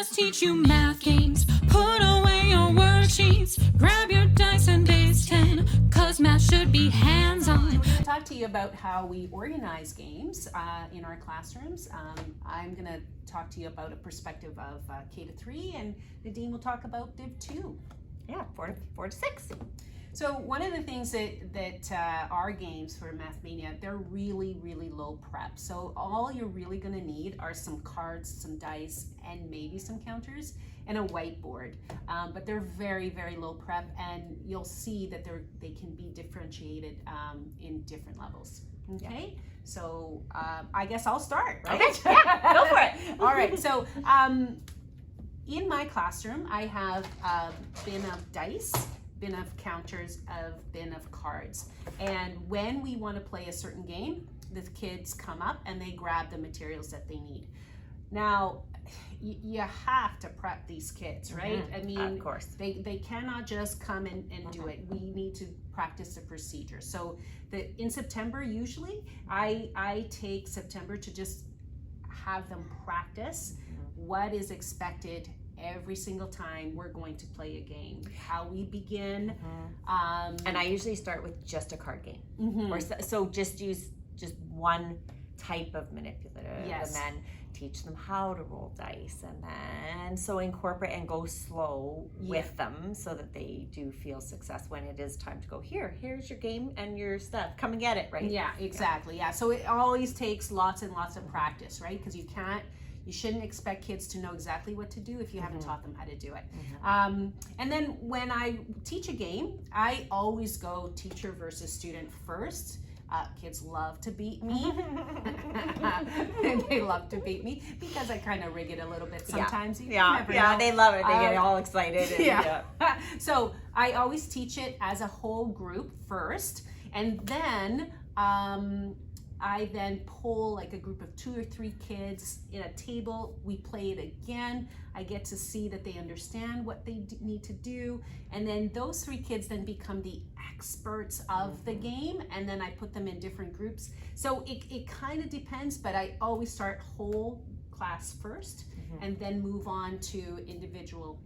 just teach you math games. Put away your worksheets. Grab your dice and base 10, cause math should be hands-on. We're going to talk to you about how we organize games in our classrooms. I'm going to talk to you about a perspective of K to 3, and Nadine will talk about Div 2. Yeah, 4 to 6. So one of the things that our games for Mathmania, they're really, really low prep. So all you're really going to need are some cards, some dice, and maybe some counters, and a whiteboard. But they're very, very low prep, and you'll see that they can be differentiated in different levels. Okay, so I guess I'll start, right? Okay, yeah, go for it. All right, so in my classroom, I have a bin of dice, bin of counters, bin of cards. And when we want to play a certain game, the kids come up and they grab the materials that they need. Now, you have to prep these kids, right? Mm-hmm. I mean, of course. They cannot just come and do it. We need to practice the procedure. So in September, usually, I take September to just have them practice what is expected every single time we're going to play a game, how we begin. And I usually start with just a card game. Or so just use just one type of manipulative, Yes. and then teach them how to roll dice, and then so incorporate and go slow with them so that they do feel success when it is time to go, here's your game and your stuff, come and get it, right? Yeah, exactly. Yeah, so it always takes lots and lots of practice, right? Because you shouldn't expect kids to know exactly what to do if you haven't taught them how to do it. And then when I teach a game, I always go teacher versus student first. Kids love to beat me. They love to beat me because I kind of rig it a little bit sometimes. You never know. They love it. They get all excited. And, So I always teach it as a whole group first, and then I then pull like a group of 2 or 3 kids in a table. We play it again. I get to see that they understand what they need to do. And then those 3 kids then become the experts of the game. And then I put them in different groups. So it kind of depends, but I always start whole class first and then move on to individual.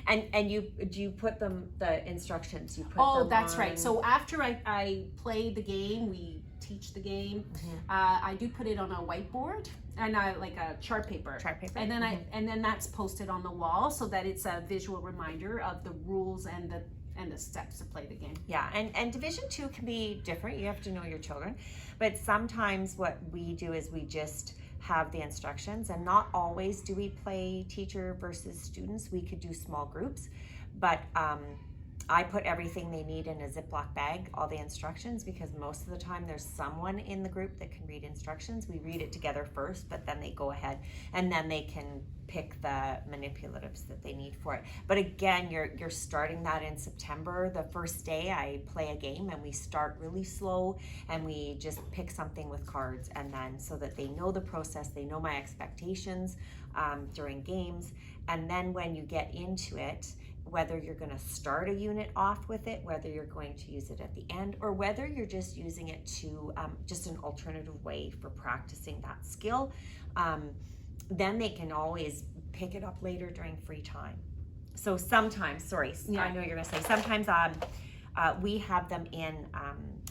And do you put them the instructions? You put them that's on... right. So after I play the game, we teach the game. I do put it on a whiteboard and like a chart paper. And then and then that's posted on the wall so that it's a visual reminder of the rules and the steps to play the game. Yeah, and Division 2 can be different. You have to know your children. But sometimes what we do is we just have the instructions, and not always do we play teacher versus students. We could do small groups, but I put everything they need in a Ziploc bag, all the instructions, because most of the time there's someone in the group that can read instructions. We read it together first, but then they go ahead and then they can pick the manipulatives that they need for it. But again, you're starting that in September. The first day I play a game and we start really slow and we just pick something with cards, and then so that they know the process, they know my expectations during games. And then when you get into it, whether you're going to start a unit off with it, whether you're going to use it at the end, or whether you're just using it to just an alternative way for practicing that skill, then they can always pick it up later during free time. So sometimes, I know you're going to say, sometimes we have them in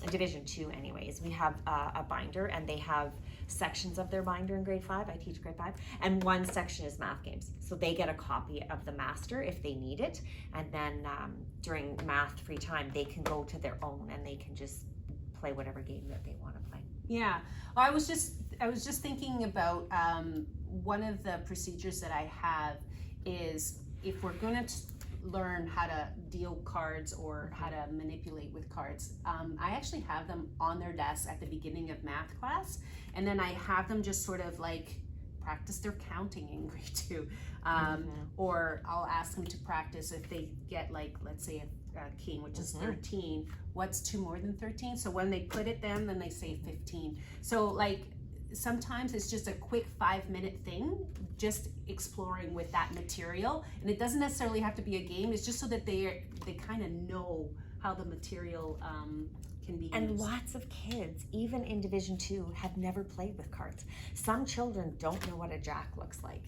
Division 2 anyways. We have a binder, and they have sections of their binder in grade 5. I teach grade 5, and one section is math games. So they get a copy of the master if they need it, and then during math free time, they can go to their own and they can just play whatever game that they want to play. Yeah, well, I was just thinking about one of the procedures that I have is if we're going to learn how to deal cards or how to manipulate with cards, I actually have them on their desk at the beginning of math class, and then I have them just sort of like practice their counting in grade 2, or I'll ask them to practice if they get, like, let's say a king, which is 13, what's 2 more than 13? So when they put it then they say 15. So like sometimes it's just a quick 5-minute thing, just exploring with that material, and it doesn't necessarily have to be a game. It's just so that they kind of know how the material can be used. And lots of kids, even in Division 2, have never played with cards. Some children don't know what a jack looks like.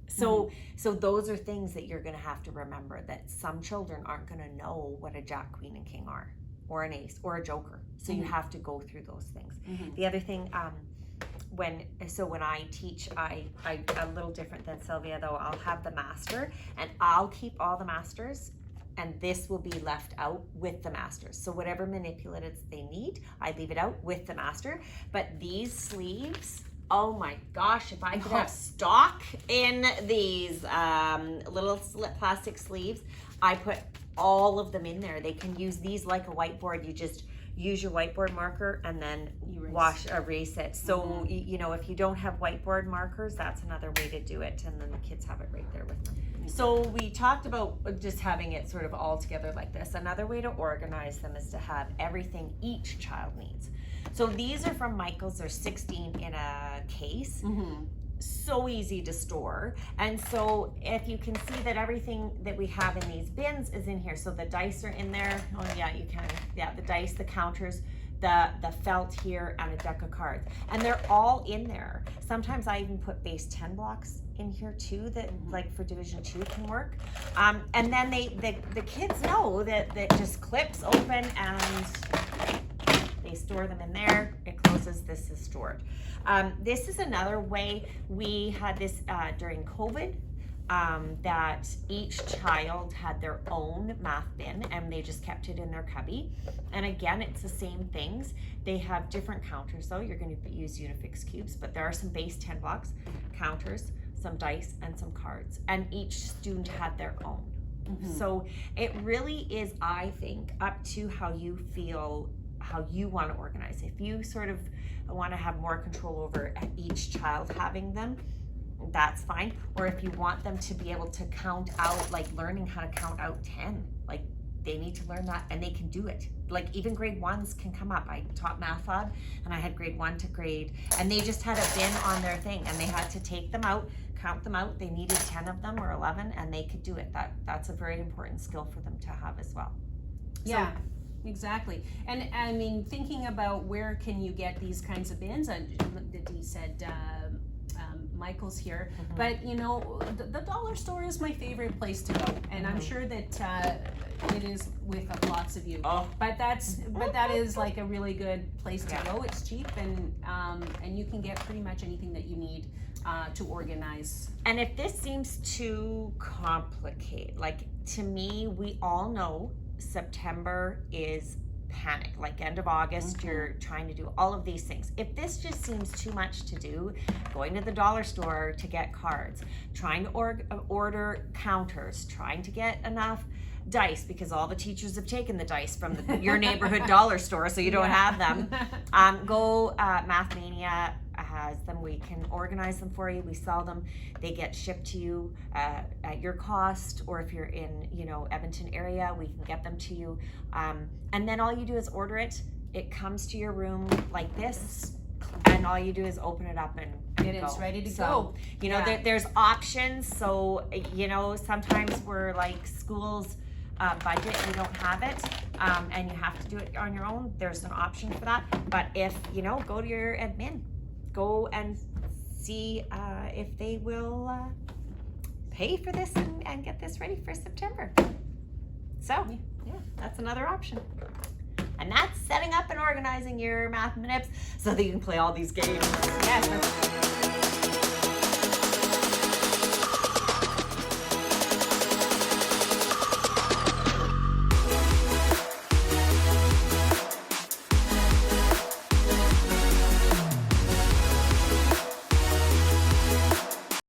So those are things that you're going to have to remember, that some children aren't going to know what a jack, queen, and king are, or an ace, or a joker. So you have to go through those things. The other thing, when I teach, I a little different than Sylvia though. I'll have the master, and I'll keep all the masters, and this will be left out with the masters. So whatever manipulatives they need, I leave it out with the master. But these sleeves, oh my gosh, if I could have stock in these little plastic sleeves, I put all of them in there. They can use these like a whiteboard. You just use your whiteboard marker and then erase it. So, you know, if you don't have whiteboard markers, that's another way to do it. And then the kids have it right there with them. So we talked about just having it sort of all together like this. Another way to organize them is to have everything each child needs. So these are from Michael's. They're 16 in a case. So easy to store. And so if you can see that everything that we have in these bins is in here. So the dice are in there. Oh yeah, you can. Yeah, the dice, the counters, the felt here, and a deck of cards. And they're all in there. Sometimes I even put base 10 blocks in here too, that like for Division 2 can work. And then the kids know that just clips open and they store them in there. It closes. This is stored. This is another way. We had this during COVID, that each child had their own math bin, and they just kept it in their cubby. And again, it's the same things. They have different counters though. You're going to use Unifix cubes, but there are some base 10 blocks, counters, some dice, and some cards. And each student had their own. So it really is, I think, up to how you feel, how you want to organize. If you sort of want to have more control over each child having them, that's fine. Or if you want them to be able to count out, like learning how to count out 10, like they need to learn that, and they can do it. Like even grade 1s can come up. I taught Math Lab, and I had grade 1 to grade, and they just had a bin on their thing, and they had to take them out, count them out. They needed 10 of them or 11, and they could do it. That's a very important skill for them to have as well. Yeah. Exactly. And I mean, thinking about where can you get these kinds of bins, Dee said Michael's here, but you know, the dollar store is my favorite place to go, and I'm sure that it is with lots of you. But that is like a really good place to go. It's cheap, and you can get pretty much anything that you need to organize. And if this seems too complicated, like to me, we all know September is panic, like end of August, you're trying to do all of these things. If this just seems too much to do, going to the dollar store to get cards, trying to order counters, trying to get enough dice, because all the teachers have taken the dice from your neighborhood dollar store, so you don't have them. Go MathMania has them. We can organize them for you. We sell them. They get shipped to you at your cost, or if you're in, you know, Edmonton area, we can get them to you. And then all you do is order it. It comes to your room like this, and all you do is open it up and it's ready to go. You know, there's options. So, you know, sometimes we're like schools budget, you don't have it, and you have to do it on your own. There's an option for that. But if, you know, go to your admin, go and see if they will pay for this and get this ready for September. So, yeah, that's another option. And that's setting up and organizing your math manips so that you can play all these games. Yes.